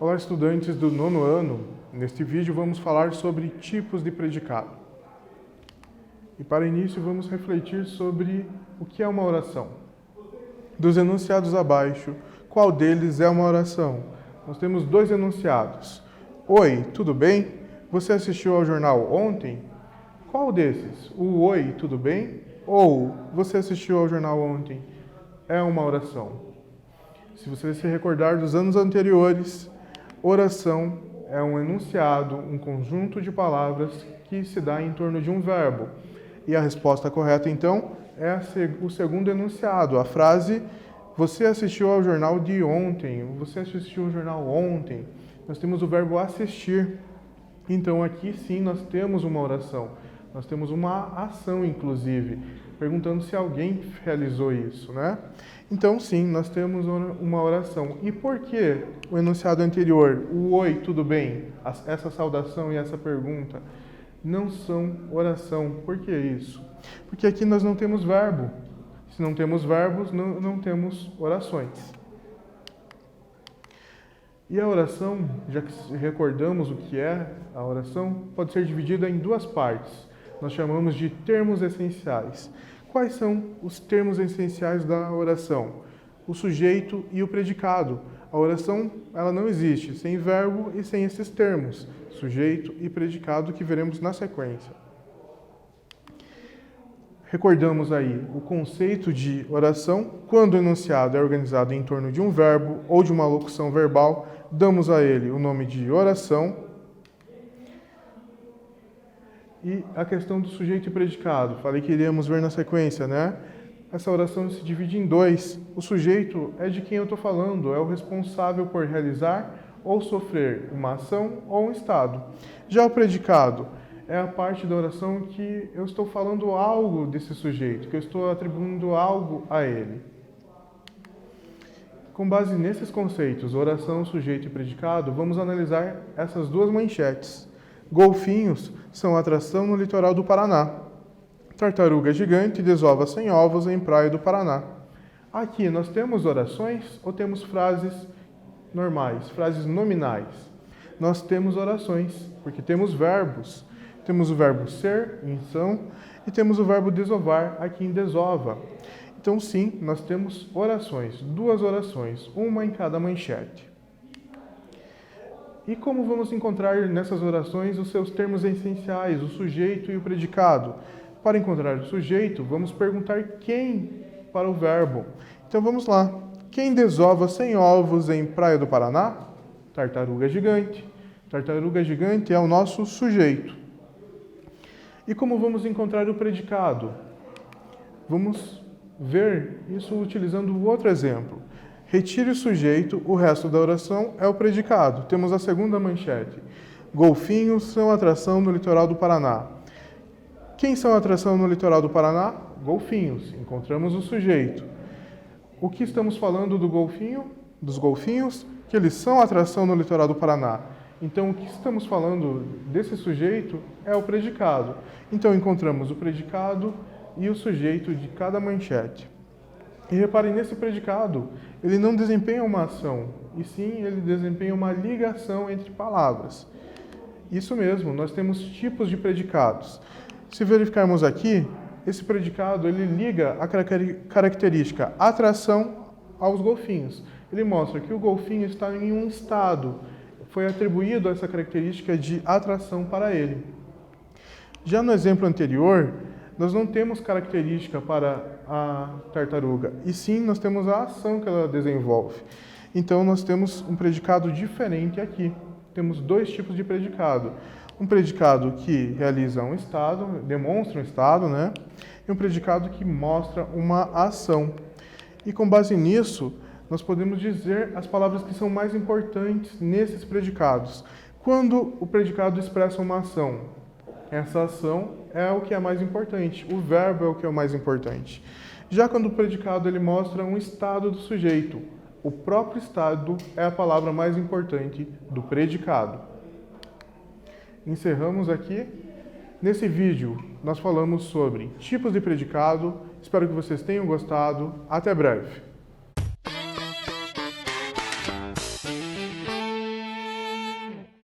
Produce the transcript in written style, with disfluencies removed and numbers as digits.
Olá, estudantes do nono ano. Neste vídeo vamos falar sobre tipos de predicado. E para início vamos refletir sobre o que é uma oração. Dos enunciados abaixo, qual deles é uma oração? Nós temos dois enunciados. Oi, tudo bem? Você assistiu ao jornal ontem? Qual desses? O oi, tudo bem? Ou você assistiu ao jornal ontem? É uma oração. Se você se recordar dos anos anteriores, oração é um enunciado, um conjunto de palavras que se dá em torno de um verbo. E a resposta correta, então, é o segundo enunciado, a frase você assistiu ao jornal de ontem, você assistiu ao jornal ontem. Nós temos o verbo assistir. Então, aqui sim nós temos uma oração. Nós temos uma ação, inclusive, perguntando se alguém realizou isso, né? Então, sim, nós temos uma oração. E por que o enunciado anterior, o oi, tudo bem, essa saudação e essa pergunta, não são oração? Por que isso? Porque aqui nós não temos verbo. Se não temos verbos, não temos orações. E a oração, já que recordamos o que é a oração, pode ser dividida em duas partes. Nós chamamos de termos essenciais. Quais são os termos essenciais da oração? O sujeito e o predicado. A oração, ela não existe sem verbo e sem esses termos, sujeito e predicado, que veremos na sequência. Recordamos aí o conceito de oração. Quando o enunciado é organizado em torno de um verbo ou de uma locução verbal, damos a ele o nome de oração. E a questão do sujeito e predicado, falei que iríamos ver na sequência, né? Essa oração se divide em dois. O sujeito é de quem eu estou falando, é o responsável por realizar ou sofrer uma ação ou um estado. Já o predicado é a parte da oração que eu estou falando algo desse sujeito, que eu estou atribuindo algo a ele. Com base nesses conceitos, oração, sujeito e predicado, vamos analisar essas duas manchetes. Golfinhos são atração no litoral do Paraná. Tartaruga gigante desova 100 ovos em praia do Paraná. Aqui nós temos orações ou temos frases normais, frases nominais? Nós temos orações, porque temos verbos. Temos o verbo ser, em são, e temos o verbo desovar, aqui em desova. Então sim, nós temos orações, duas orações, uma em cada manchete. E como vamos encontrar nessas orações os seus termos essenciais, o sujeito e o predicado? Para encontrar o sujeito, vamos perguntar quem para o verbo. Então vamos lá. Quem desova 100 ovos em Praia do Paraná? Tartaruga gigante. Tartaruga gigante é o nosso sujeito. E como vamos encontrar o predicado? Vamos ver isso utilizando o outro exemplo. Retire o sujeito, o resto da oração é o predicado. Temos a segunda manchete. Golfinhos são atração no litoral do Paraná. Quem são atração no litoral do Paraná? Golfinhos. Encontramos o sujeito. O que estamos falando do golfinho? Dos golfinhos? Que eles são atração no litoral do Paraná. Então, o que estamos falando desse sujeito é o predicado. Então, encontramos o predicado e o sujeito de cada manchete. E reparem, nesse predicado, ele não desempenha uma ação, e sim ele desempenha uma ligação entre palavras. Isso mesmo, nós temos tipos de predicados. Se verificarmos aqui, esse predicado ele liga a característica atração aos golfinhos. Ele mostra que o golfinho está em um estado, foi atribuído essa característica de atração para ele. Já no exemplo anterior, nós não temos característica para a tartaruga, e sim nós temos a ação que ela desenvolve. Então nós temos um predicado diferente aqui. Temos dois tipos de predicado. Um predicado que realiza um estado, demonstra um estado, né? E um predicado que mostra uma ação. E com base nisso, nós podemos dizer as palavras que são mais importantes nesses predicados. Quando o predicado expressa uma ação, essa ação é o que é mais importante, o verbo é o que é o mais importante. Já quando o predicado ele mostra um estado do sujeito, o próprio estado é a palavra mais importante do predicado. Encerramos aqui. Nesse vídeo nós falamos sobre tipos de predicado. Espero que vocês tenham gostado. Até breve.